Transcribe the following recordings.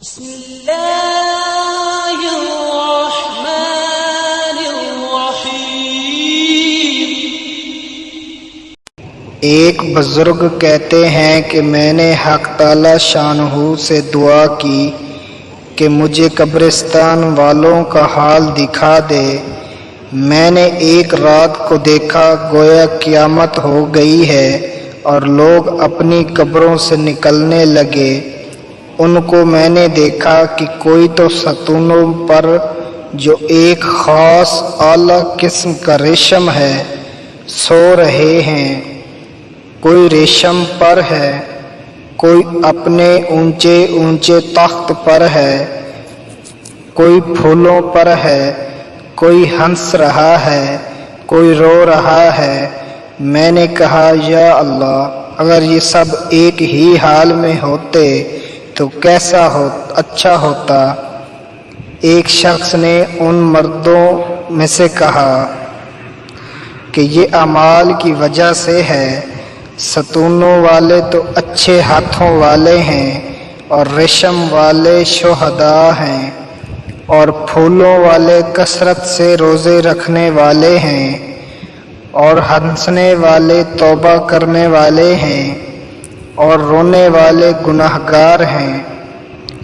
بسم اللہ الرحمن الرحیم۔ ایک بزرگ کہتے ہیں کہ میں نے حق تعالی شانہ سے دعا کی کہ مجھے قبرستان والوں کا حال دکھا دے۔ میں نے ایک رات کو دیکھا گویا قیامت ہو گئی ہے اور لوگ اپنی قبروں سے نکلنے لگے۔ ان کو میں نے دیکھا کہ کوئی تو ستونوں پر جو ایک خاص اعلیٰ قسم کا ریشم ہے سو رہے ہیں، کوئی ریشم پر ہے، کوئی اپنے اونچے اونچے تخت پر ہے، کوئی پھولوں پر ہے، کوئی ہنس رہا ہے، کوئی رو رہا ہے۔ میں نے کہا یا اللہ، اگر یہ سب ایک ہی حال میں ہوتے تو کیسا اچھا ہوتا۔ ایک شخص نے ان مردوں میں سے کہا کہ یہ اعمال کی وجہ سے ہے، ستونوں والے تو اچھے ہاتھوں والے ہیں اور ریشم والے شہداء ہیں اور پھولوں والے کثرت سے روزے رکھنے والے ہیں اور ہنسنے والے توبہ کرنے والے ہیں اور رونے والے گناہگار ہیں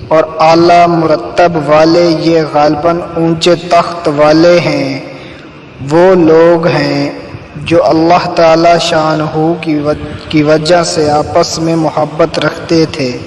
اور اعلیٰ مرتب والے یہ غالباً اونچے تخت والے ہیں۔ وہ لوگ ہیں جو اللہ تعالی شانہ کی وجہ سے آپس میں محبت رکھتے تھے۔